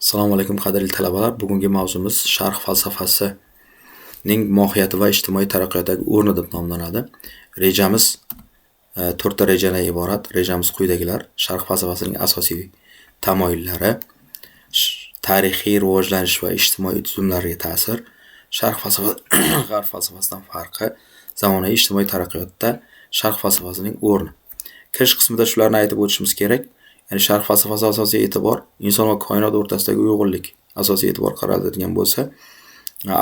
Assalomu alaykum qadrli talabalar. Bugungi mavzumiz sharq falsafasining mohiyati va ijtimoiy taraqqiyotdagi o'rni deb nomlanadi. Rejamiz 4 ta rejadan iborat. Rejamiz quyidagilar: sharq falsafasining asosiy tamoyillari, tarixiy rivojlanish va ijtimoiy tuzumlarga ta'sir, sharq falsafasi g'arb falsafasidan farqi, zamonaviy ijtimoiy taraqqiyotda sharq falsafasining o'rni. Kirish qismida shularni aytib o'tishimiz kerak. Ya'ni sharq falsafasi asosiy e'tibor inson va koinot o'rtasidagi uyg'unlik asosiy e'tibor qaratadigan bo'lsa,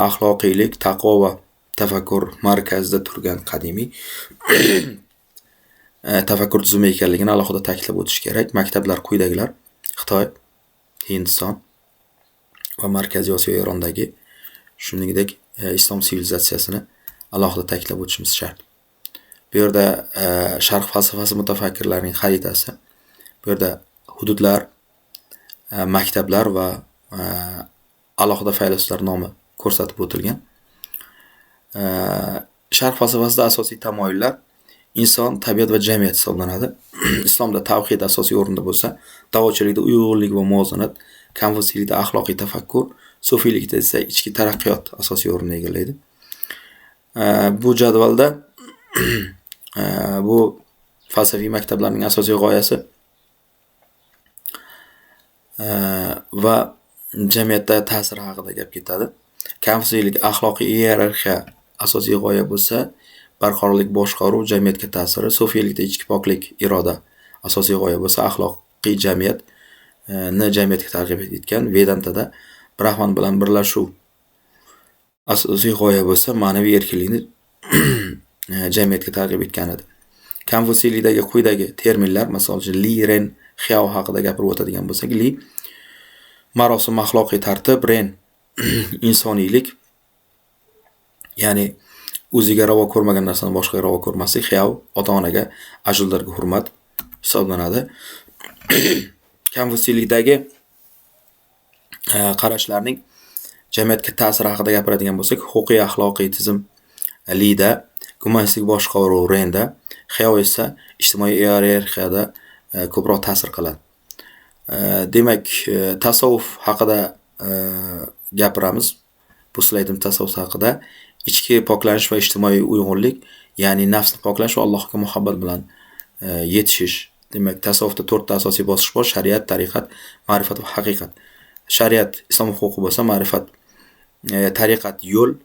axloqiylik, taqvo va tafakkur markazida turgan qadimiy tafakkur tuzumi ekanligini alohida ta'kidlab o'tish kerak. Maktablar quyidagilar: Xitoy, Hindiston va Markaziy Osiyo Erondagi, shuningdek islom sivilizatsiyasini alohida ta'kidlab o'tishimiz shart. Bu yerda sharq falsafasi mutafakkirlarining xaritasi, bu yerda hududlar, maktablar va alohida faylasuflar nomi ko'rsatib o'tilgan. Sharq falsafasida asosiy tamoyillar inson, tabiat va jamiyat hisoblanadi. Islomda tavhid asosiy o'rinda bo'lsa, da'vochilikda uyg'unlik va muvozanat, konfutsiylikda axloqiy tafakkur, sufiylikda esa ichki taraqqiyot asosiy o'rinni egallaydi. Bu jadvalda bu falsafiy maktablarning asosiy g'oyasi va jamiyatda ta'siri haqida gap ketadi. Konfutsiylik axloqiy iyerarxiya asosiy g'oya bo'lsa, barqarorlik, boshqaruv, jamiyatga ta'siri. Sufiylikda ichki poklik, iroda asosiy g'oya bo'lsa, axloqiy jamiyatni jamiyatga targ'ib etgan. Vedantada Brahman bilan birlashuv asosiy g'oya bo'lsa, ma'naviy erkinlikni jamiyatga targ'ib etgan edi. Konfutsiylikdagi quyidagi terminlar, masalan, Li Ren Xiao haqida gapirib o'tadigan bo'lsak, Li marosim axloqiy tartib, Ren insoniylik, ya'ni o'ziga ravo ko'rmagan narsani boshqaga ravo ko'rmaslik, Xiao ota-onaga, ajdodlarga hurmat hisoblanadi. Konfutsiylikdagi qarashlarning jamiyatga ta'siri haqida gapiradigan bo'lsak, huquqiy axloqiy tizim Lida, gumanistik boshqaruv Renda, Xiao esa ijtimoiy iyerarxiyada ko'proq ta'sir qiladi. Demak, tasavvuf haqida gapiramiz. Bu slaydim tasavvuf haqida. Ichki poklanish va ijtimoiy uyg'unlik, ya'ni nafsni poklash va Allohga muhabbat bilan yetishish. Demak, tasavvufda 4 ta asosiy bosqich bor: shariat, tariqat, ma'rifat va haqiqat. Shariat islom huquqi bo'lsa, ma'rifat tariqat yo'l,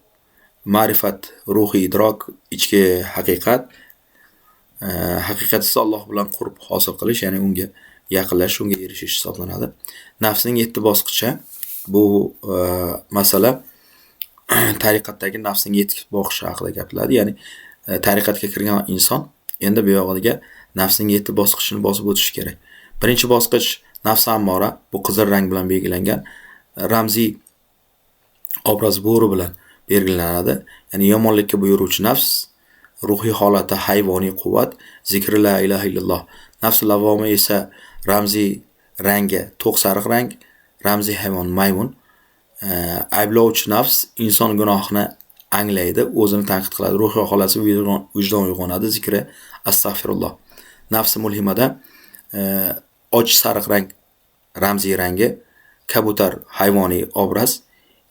ma'rifat ruhiy idrok, ichki haqiqat. Haqiqat esa Alloh bilan qurb hosil qilish, ya'ni unga yaqinlashish, unga erishish hisoblanadi. Nafsning 7 bosqichi, bu masala tariqatdagi nafsning yetib boqishi haqida gapiladi. Ya'ni tariqatga kirgan inson endi bu yog'iga nafsning 7 bosqichini bosib o'tishi kerak. Birinchi bosqich nafs ammora, bu qizil rang bilan belgilangan ramziy obraz bo'ri bilan belgilanadi. Ya'ni yomonlikka buyuruvchi nafs, ruhiy holati hayvoniy quvvat, zikri la ilaha illalloh. Nafs lavomi esa ramziy rangi to'q sariq rang, ramziy hayvon maymun. Ayblovchi nafs inson gunohini anglaydi, o'zini tanqid qiladi, ruhiy holati vijdon uyg'onadi, zikri astag'firulloh. Nafs mulhimada och sariq rang ramziy rangi, kabutar hayvoniy obraz,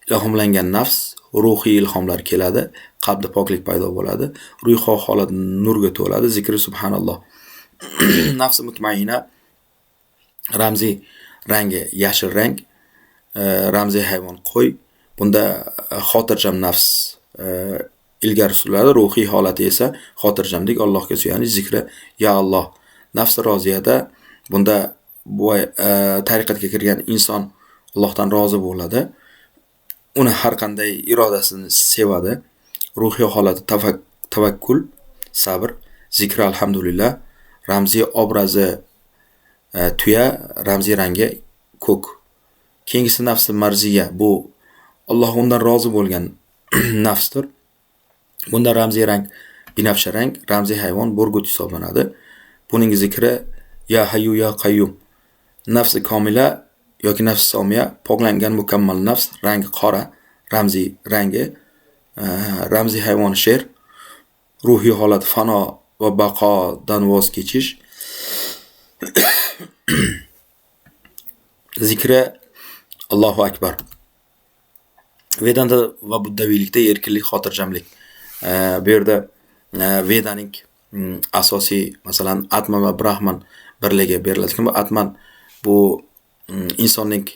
ilhomlangan nafs, ruhiy ilhomlar keladi, qalbda poklik paydo bo'ladi, ruhiy holat nurga to'ladi, zikri subhanalloh. Nafs mutmaina ramziy rangi yashil rang, ramziy hayvon qo'y. Bunda xotirjam nafs ilgari suriladi, ruhiy holati esa xotirjamlik, Allohga suyanish, zikri ya Alloh. Nafs roziyada bunda bu tariqatga kirgan inson Allohdan rozi bo'ladi. Uni har qanday irodasini sevadi. Ruhiy holati tavakkul, sabr, zikri alhamdulillah. Ramziy obrazi tuya, ramziy rangi ko'k. Keyingisi nafsi marziya, bu Alloh undan rozi bo'lgan nafsdir. Bunda ramziy rang binafsha rang, ramziy hayvon burgut hisoblanadi. Buning zikri ya hayyu ya qayyum. Nafsi komila yoki nafs somiya, poklangan mukammal nafs, rangi qora, ramziy rangi, ramziy hayvon sher, ruhiy holat fano va baqodan voz kechish. Zikri Allohu akbar. Vedanta va buddaviylikda erkinlik, xotirjamlik. Bu yerda Vedaning asosiy, masalan, Atman va Brahman birligi beriladi. Bu Atman bu insonning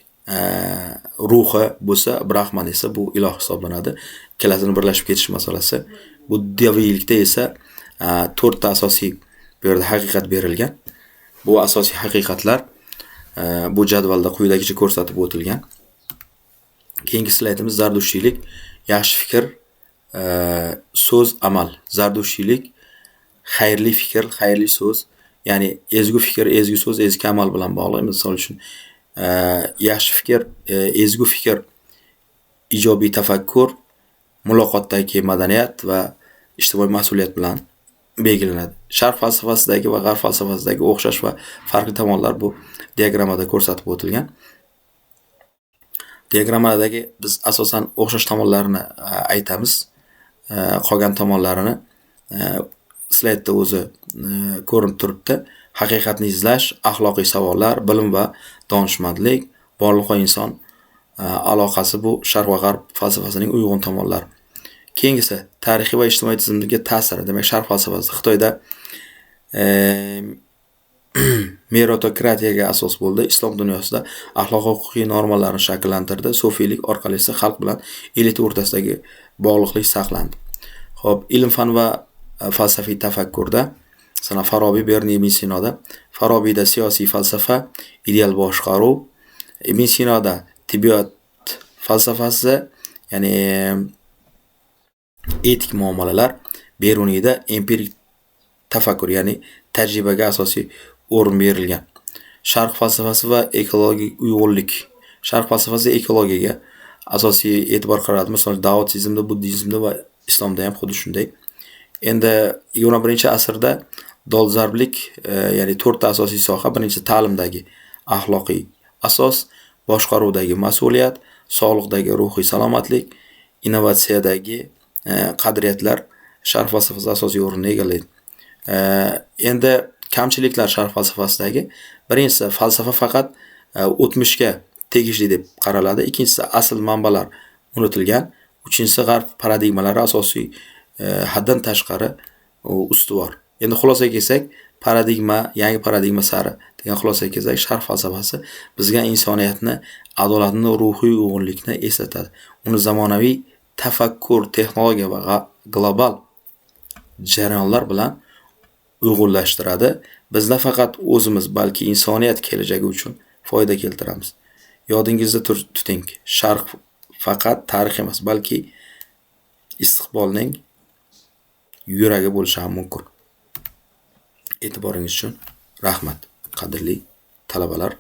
ruhi bo'lsa, Brahman esa bu iloh hisoblanadi. Ikkalasini birlashib ketish masalasi. Buddaviylikda esa 4 ta asosiy bu yerda haqiqat berilgan. Bu asosiy haqiqatlar bu jadvalda quyidagicha ko'rsatib o'tilgan. Keyingi slaydimiz Zardushiylik, yaxshi fikr, so'z, amal. Zardushiylik xayrli fikr, xayrli so'z, ya'ni ezgu fikr, ezgu so'z, ezgu amal bilan bog'liq. Misol uchun, yaxshi fikr, ezgu fikr, ijobiy tafakkur, muloqotdagi madaniyat va ijtimoiy mas'uliyat bilan belgilanadi. Sharq falsafasidagi va g'arb falsafasidagi o'xshash va farqli tomonlar bu diagrammada ko'rsatib o'tilgan. Diagrammadagi biz asosan o'xshash tomonlarini aytamiz. Qolgan tomonlarini slaydda o'zi ko'rinib turibdi. Haqiqatni izlash, axloqiy savollar, bilim va donishmandlik, borliq va inson aloqasi bu Sharq va G'arb falsafasining uyg'un tomonlari. Keyingisi tarixiy va ijtimoiy tizimga ta'siri. Demak, Sharq falsafasi Xitoyda meritokratiyaga asos bo'ldi. Islom dunyosida axloq-huquqiy normalarni shakllantirdi. Sufiylik orqali esa xalq bilan elita o'rtasidagi bog'liqlik saqlandi. Xo'p, ilm-fan va falsafiy tafakkurda sana Farabiy, Berni, Ibn Sinoda. Farabiyda siyosiy falsafa, ideal boshqaruv, Ibn Sinoda tibbiyot falsafasi, ya'ni etik muomalalar, Beruniyda empirik tafakkur, ya'ni tajribaga asosiy o'rin berilgan. Sharq falsafasi va ekologik uyg'unlik. Sharq falsafasi ekologiyaga asosiy e'tibor qaratadi. Masalan, daotizmda, buddizmda va islomda ham xuddi shunday. Endi 21-asrda dolzarblik, ya'ni 4 ta asosiy soha. Birinchi ta'limdagi axloqiy asos, boshqaruvdagi mas'uliyat, sog'liqdagi ruhiy salomatlik, innovatsiyadagi qadriyatlar Sharq falsafasi asosiy o'rinni egallaydi. Endi kamchiliklar Sharq falsafasidagi birinchisi falsafa faqat o'tmishga tegishli deb qaraladi. Ikkinchisi asl manbalar unutilgan. Uchinchisi g'arb paradigmalari asosiy haddan tashqari ustuvor. Endi xulosaga kelsak, yangi paradigma sari degan xulosaga kelsak, Sharq falsafasi bizga insoniyatni, adolatni, ruhiy uyg'unlikni eslatadi. Uni zamonaviy tafakkur, texnologiya va global jarayonlar bilan uyg'unlashtiradi. Bizda faqat o'zimiz, balki insoniyat kelajagi uchun foyda keltiramiz. Yodingizda tuting. Sharq faqat tarix emas, balki istiqbolning yuragi bo'lishi ham mumkin. E'tiboringiz uchun rahmat, qadrli talabalar.